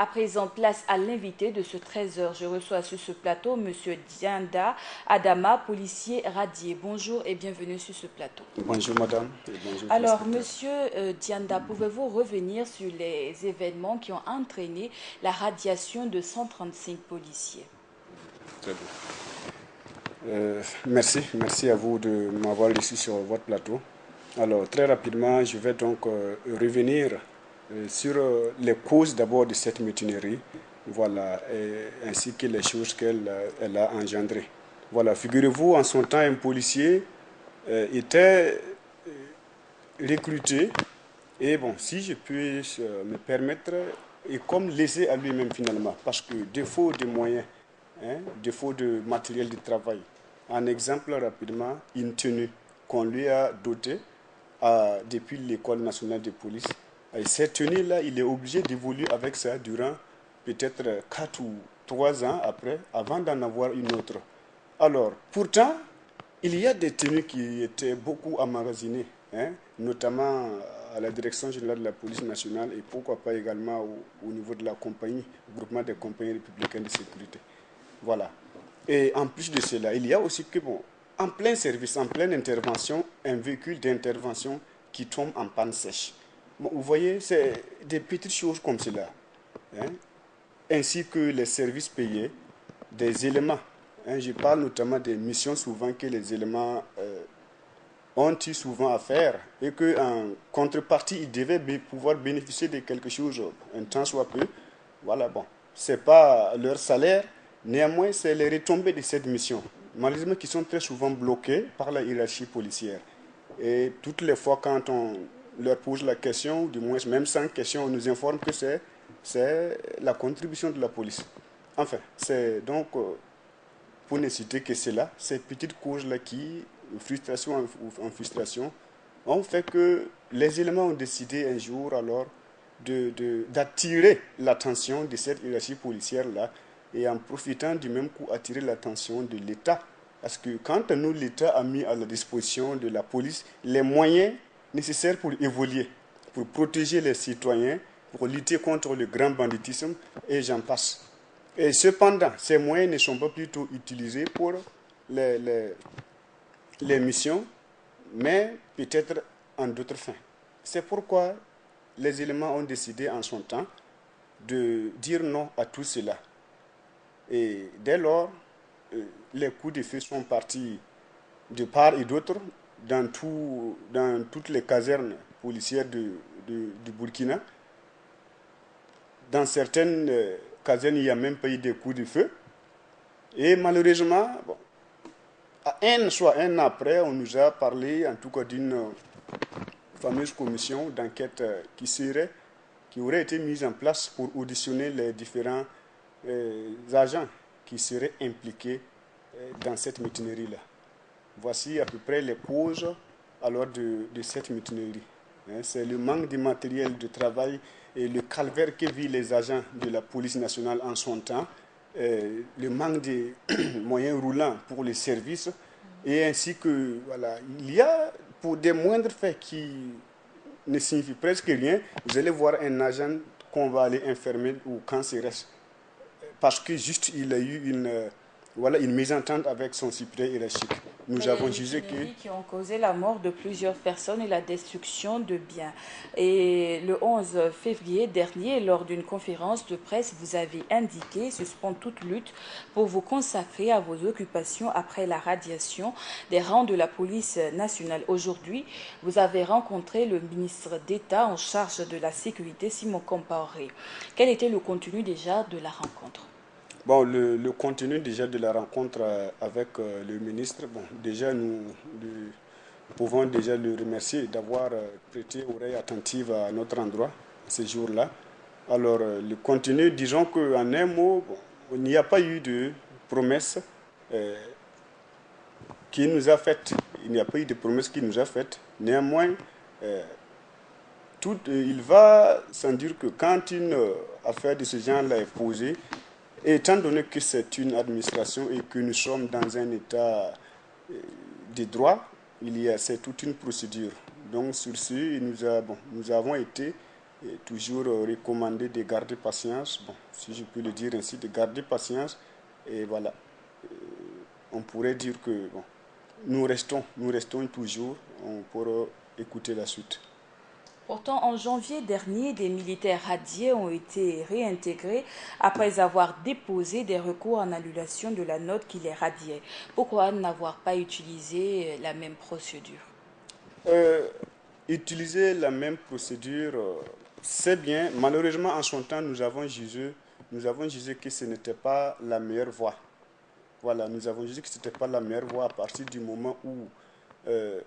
À présent, place à l'invité de ce 13h. Je reçois sur ce plateau M. Dianda Adama, policier radié. Bonjour et bienvenue sur ce plateau. Bonjour madame et bonjour Alors, téléspectateurs. Monsieur Dianda, pouvez-vous revenir sur les événements qui ont entraîné la radiation de 135 policiers? Très bien. Merci à vous de m'avoir reçu sur votre plateau. Alors, très rapidement, je vais donc revenir sur les causes d'abord de cette mutinerie, voilà, ainsi que les choses qu'elle elle a engendrées. Voilà, figurez-vous, en son temps, un policier était recruté, et bon, si je puis me permettre, et comme laissé à lui-même finalement, parce que défaut de moyens, défaut de matériel de travail. Un exemple rapidement, une tenue qu'on lui a dotée depuis l'école nationale de police. Et cette tenue-là, il est obligé d'évoluer avec ça durant peut-être 4 ou 3 ans après, avant d'en avoir une autre. Alors, pourtant, il y a des tenues qui étaient beaucoup emmagasinées, notamment à la direction générale de la police nationale et pourquoi pas également au niveau de la compagnie, groupement des compagnies républicaines de sécurité. Voilà. Et en plus de cela, il y a aussi que, bon, en plein service, en pleine intervention, un véhicule d'intervention qui tombe en panne sèche. Bon, vous voyez, c'est des petites choses comme cela, hein, ainsi que les services payés, des éléments. Je parle notamment des missions souvent que les éléments ont eu souvent à faire et qu'en contrepartie, ils devaient pouvoir bénéficier de quelque chose, un temps soit peu. Voilà, bon, ce n'est pas leur salaire, néanmoins, c'est les retombées de cette mission, malheureusement, qui sont très souvent bloquées par la hiérarchie policière. Et toutes les fois, quand on leur pose la question, ou du moins même sans question, on nous informe que c'est la contribution de la police. Enfin, c'est donc pour ne citer que cela, ces petites causes-là qui, frustration en frustration, ont fait que les éléments ont décidé un jour alors d'attirer l'attention de cette hiérarchie policière-là et en profitant du même coup attirer l'attention de l'État. Parce que quand nous, l'État a mis à la disposition de la police les moyens nécessaires pour évoluer, pour protéger les citoyens, pour lutter contre le grand banditisme, et j'en passe. Et cependant, ces moyens ne sont pas plutôt utilisés pour les, les, les missions, mais peut-être en d'autres fins. C'est pourquoi les éléments ont décidé en son temps de dire non à tout cela. Et dès lors, les coups de feu sont partis de part et d'autre dans toutes les casernes policières du Burkina. Dans certaines casernes, il n'y a même pas eu de coups de feu. Et malheureusement, bon, soit un an après, on nous a parlé en tout cas d'une fameuse commission d'enquête qui aurait été mise en place pour auditionner les différents agents qui seraient impliqués dans cette mutinerie-là. Voici à peu près les causes alors de cette mutinerie. C'est le manque de matériel de travail et le calvaire que vivent les agents de la police nationale en son temps, le manque de moyens roulants pour les services, et ainsi que, voilà, il y a pour des moindres faits qui ne signifient presque rien, vous allez voir un agent qu'on va aller enfermer ou cancer parce que juste il a eu une mésentente avec son supérieur hiérarchique. Nous Les avons jugé que mutineries qui ont causé la mort de plusieurs personnes et la destruction de biens. Et le 11 février dernier, lors d'une conférence de presse, vous avez indiqué suspendre toute lutte pour vous consacrer à vos occupations après la radiation des rangs de la police nationale. Aujourd'hui, vous avez rencontré le ministre d'État en charge de la sécurité, Simon Compaoré. Quel était le contenu déjà de la rencontre? bon, le contenu déjà de la rencontre avec le ministre, bon, déjà nous pouvons déjà le remercier d'avoir prêté oreille attentive à notre endroit ce jour-là. Alors, le contenu, disons qu'en un mot, bon, il n'y a pas eu de promesse euh, qui nous a faites. Il n'y a pas eu de promesse qui nous a faites. Néanmoins, euh, il va sans dire que quand une affaire de ce genre-là est posée, et étant donné que c'est une administration et que nous sommes dans un état de droit, c'est toute une procédure. Donc sur ce, nous avons été et toujours recommander de garder patience, bon, si je peux le dire ainsi, de garder patience. Et voilà, on pourrait dire que bon, nous restons toujours, on pourra écouter la suite. Pourtant, en janvier dernier, des militaires radiés ont été réintégrés après avoir déposé des recours en annulation de la note qui les radiait. Pourquoi n'avoir pas utilisé la même procédure? Euh, Utiliser la même procédure, c'est bien. Malheureusement, en son temps, nous avons jugé que ce n'était pas la meilleure voie. Voilà, nous avons jugé que ce n'était pas la meilleure voie à partir du moment où euh,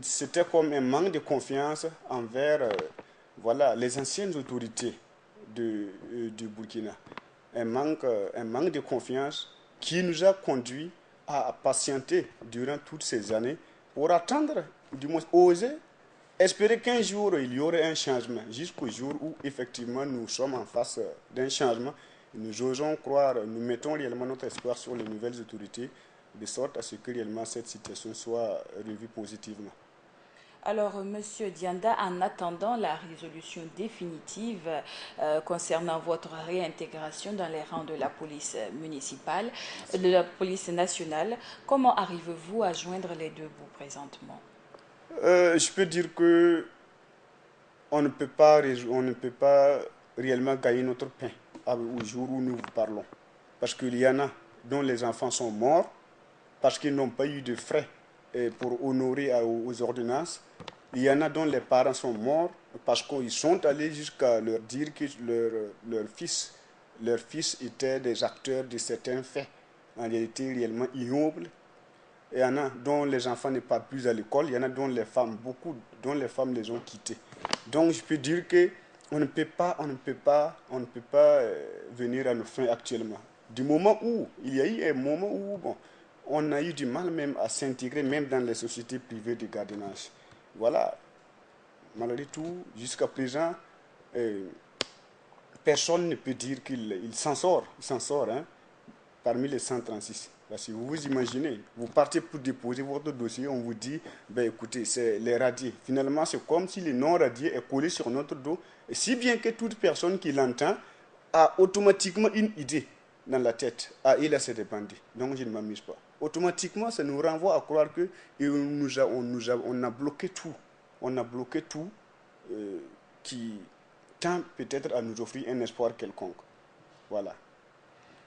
c'était comme un manque de confiance envers voilà, les anciennes autorités du Burkina. Un manque de confiance qui nous a conduit à patienter durant toutes ces années pour attendre, du moins oser, espérer qu'un jour il y aurait un changement, jusqu'au jour où effectivement nous sommes en face d'un changement. Nous osons croire, nous mettons réellement notre espoir sur les nouvelles autorités, de sorte à ce que réellement cette situation soit revue positivement. Alors, Monsieur Dianda, en attendant la résolution définitive concernant votre réintégration dans les rangs de la police municipale, de la police nationale, comment arrivez-vous à joindre les deux bouts présentement? Je peux dire que on ne peut pas réellement gagner notre pain au jour où nous vous parlons. Parce qu'il y en a dont les enfants sont morts, parce qu'ils n'ont pas eu de frais pour honorer aux ordonnances. Il y en a dont les parents sont morts parce qu'ils sont allés jusqu'à leur dire que leur fils était des acteurs de certains faits, en réalité réellement ignobles. Il y en a dont les enfants ne partent plus à l'école, il y en a dont les femmes, beaucoup dont les femmes les ont quittés. Donc je peux dire que on ne peut pas venir à nos fins actuellement. Du moment où, il y a eu un moment où, bon, on a eu du mal même à s'intégrer, même dans les sociétés privées de gardiennage. Voilà, malgré tout, jusqu'à présent, euh, personne ne peut dire qu'il s'en sort, hein, parmi les 136. Parce que vous vous imaginez, vous partez pour déposer votre dossier, on vous dit, ben écoutez, c'est les radiés. Finalement, c'est comme si le non radié est collé sur notre dos, et si bien que toute personne qui l'entend a automatiquement une idée dans la tête. Ah, il a ses bandits, donc je ne m'amuse pas. Automatiquement, ça nous renvoie à croire que on a bloqué tout. On a bloqué tout qui tend peut-être à nous offrir un espoir quelconque. Voilà.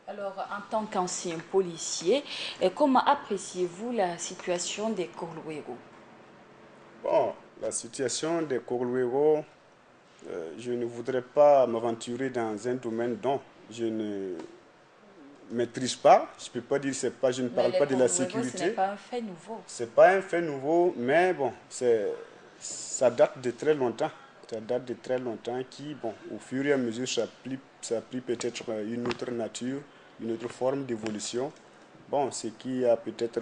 Alors, en tant qu'ancien policier, comment appréciez-vous la situation des Korluego? Bon, la situation des Korluego, je ne voudrais pas m'aventurer dans un domaine dont je ne maîtrise pas. Je peux pas dire c'est pas, je ne Mais parle les pas de la Korluego, ce n'est sécurité. pas un fait nouveau. C'est pas un fait nouveau, mais bon, ça date de très longtemps. Ça date de très longtemps qui, bon, au fur et à mesure, ça a pris peut-être une autre nature, une autre forme d'évolution. Bon, ce qui a peut-être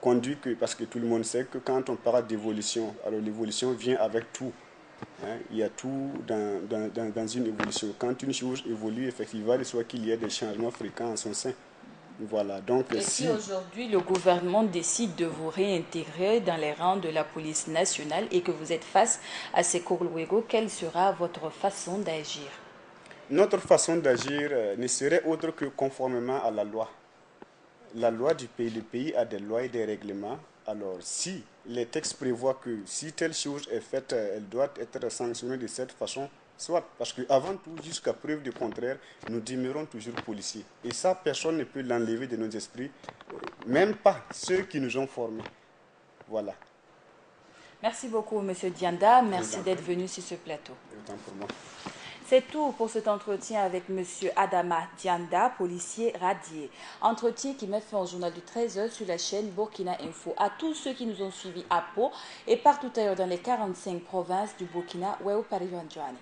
conduit que, parce que tout le monde sait que quand on parle d'évolution, alors l'évolution vient avec tout. Hein. Il y a tout dans une évolution. Quand une chose évolue, effectivement, il soit qu'il y ait des changements fréquents en son sein. Voilà, donc Et si si aujourd'hui le gouvernement décide de vous réintégrer dans les rangs de la police nationale et que vous êtes face à ces Korluego, quelle sera votre façon d'agir? notre façon d'agir ne serait autre que conformément à la loi. La loi du pays, le pays a des lois et des règlements. Alors, si les textes prévoient que si telle chose est faite, elle doit être sanctionnée de cette façon, soit parce qu'avant tout, jusqu'à preuve du contraire, nous demeurons toujours policiers. Et ça, personne ne peut l'enlever de nos esprits, même pas ceux qui nous ont formés. Voilà. Merci beaucoup, Monsieur Dianda. Je vous Merci en d'être prie. venu sur ce plateau. Autant pour moi. C'est tout pour cet entretien avec Monsieur Adama Dianda, policier radié. Entretien qui met fin au journal du 13h sur la chaîne Burkina Info. À tous ceux qui nous ont suivis à Pau et partout ailleurs dans les 45 provinces du Burkina, Weo Parivanjoane.